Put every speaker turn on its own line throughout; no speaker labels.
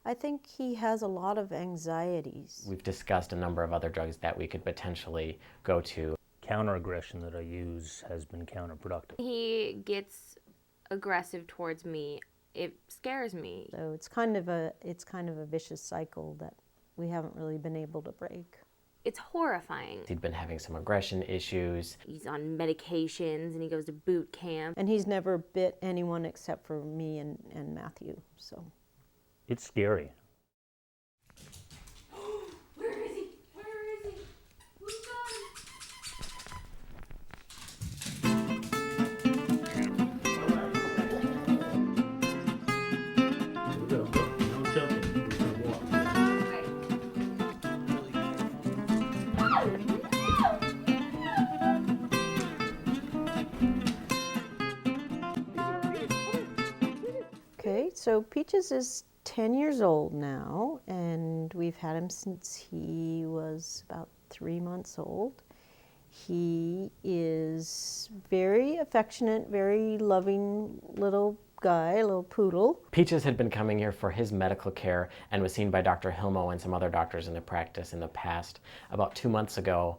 I think he has a lot of anxieties.
We've discussed a number of other drugs that we could potentially go to.
Counter-aggression that I use has been counterproductive.
He gets aggressive towards me. It scares me.
So it's kind of a vicious cycle that we haven't really been able to break.
It's horrifying.
He'd been having some aggression issues.
He's on medications and he goes to boot camp.
And he's never bit anyone except for me and Matthew, so.
It's scary.
Where is he? Where is he? Who's
No jumping.
Okay, so Peaches is 10 years old now, and we've had him since he was about 3 months old. He is very affectionate, very loving little guy, a little poodle.
Peaches had been coming here for his medical care and was seen by Dr. Hilmo and some other doctors in the practice in the past. About 2 months ago,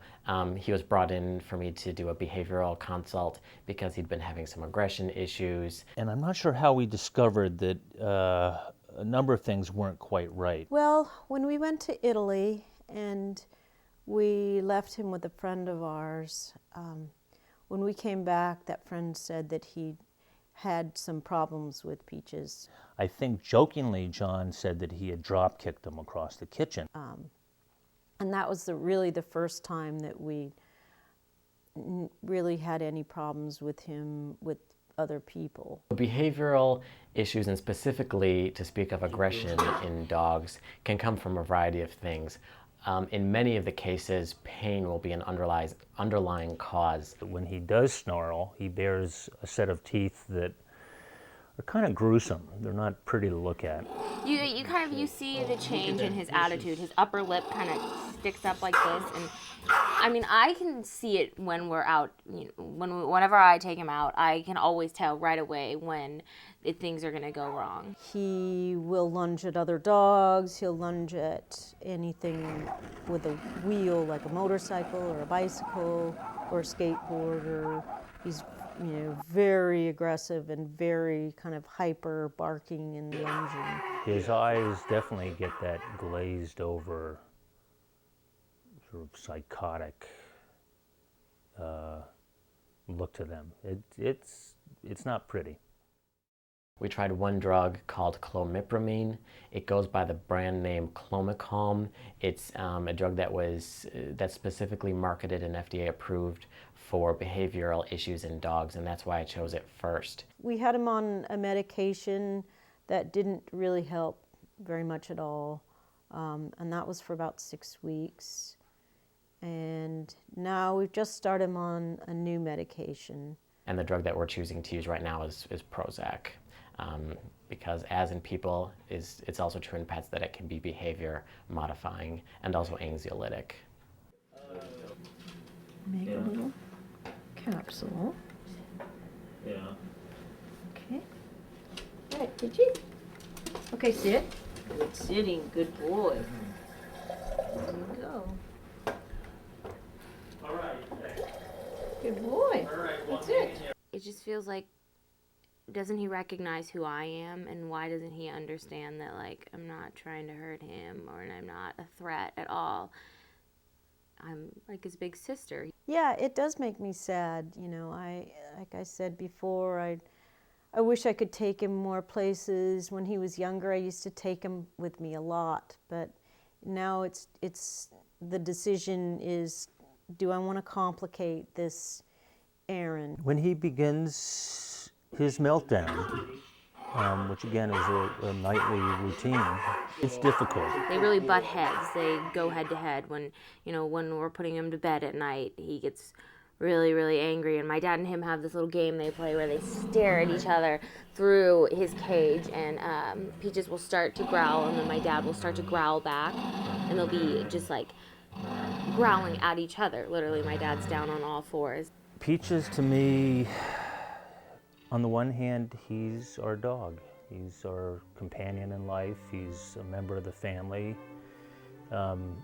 he was brought in for me to do a behavioral consult because he'd been having some aggression issues.
And I'm not sure how we discovered that a number of things weren't quite right.
Well, when we went to Italy and we left him with a friend of ours, when we came back, that friend said that he had some problems with Peaches.
I think jokingly John said that he had drop kicked him across the kitchen.
And that was really the first time that we really had any problems with him with other people.
Behavioral issues, and specifically to speak of aggression in dogs, can come from a variety of things. In many of the cases, pain will be an underlying cause.
When he does snarl, he bears a set of teeth that are kind of gruesome. They're not pretty to look at.
You see the change in his attitude. His upper lip kind of sticks up like this, and I mean, I can see it when we're out. Whenever I take him out, I can always tell right away when things are going to go wrong.
He will lunge at other dogs. He'll lunge at anything with a wheel, like a motorcycle or a bicycle or a skateboard. Or he's very aggressive and very kind of hyper barking and lunging.
His eyes definitely get that glazed over, sort of psychotic look to them. It's not pretty.
We tried one drug called clomipramine. It goes by the brand name Clomicalm. It's a drug that's specifically marketed and FDA approved for behavioral issues in dogs, and that's why I chose it first.
We had him on a medication that didn't really help very much at all, and that was for about 6 weeks. And now we've just started him on a new medication.
And the drug that we're choosing to use right now is Prozac. Because as in people, it's also true in pets that it can be behavior modifying and also anxiolytic.
Make a little capsule.
Yeah.
Okay. All right, did you? Okay, sit. Good sitting, good boy. There you go.
All right.
Good boy.
All right.
That's it.
It just feels like, doesn't he recognize who I am, and why doesn't he understand that, like, I'm not trying to hurt him, or I'm not a threat at all? I'm like his big sister.
Yeah, it does make me sad. Like I said before, I wish I could take him more places. When he was younger, I used to take him with me a lot, but now it's the decision is, do I want to complicate this errand?
When he begins his meltdown, which again is a nightly routine, it's difficult.
They really butt heads. They go head to head. When we're putting him to bed at night, he gets really, really angry. And my dad and him have this little game they play where they stare at each other through his cage, and Peaches will start to growl, and then my dad will start to growl back, and they'll be just like growling at each other. Literally, my dad's down on all fours.
Peaches, to me, on the one hand, he's our dog. He's our companion in life. He's a member of the family. On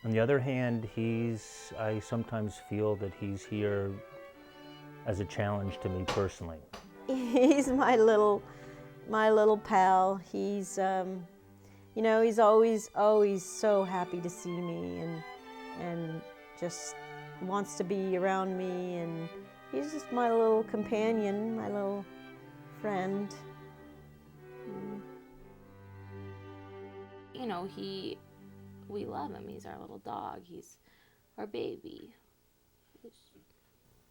the other hand, I sometimes feel that he's here as a challenge to me personally.
He's my little pal. He's he's always so happy to see me and just wants to be around me, and he's just my little companion, my little friend.
You know, we love him. He's our little dog. He's our baby.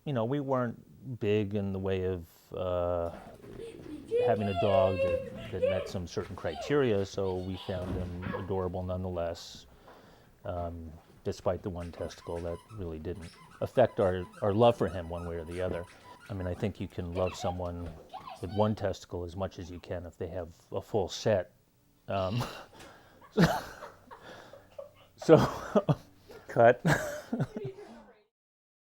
You know, we weren't big in the way of having a dog that met some certain criteria, so we found him adorable nonetheless, despite the one testicle. That really didn't affect our love for him one way or the other. I mean, I think you can love someone with one testicle as much as you can if they have a full set. So, cut.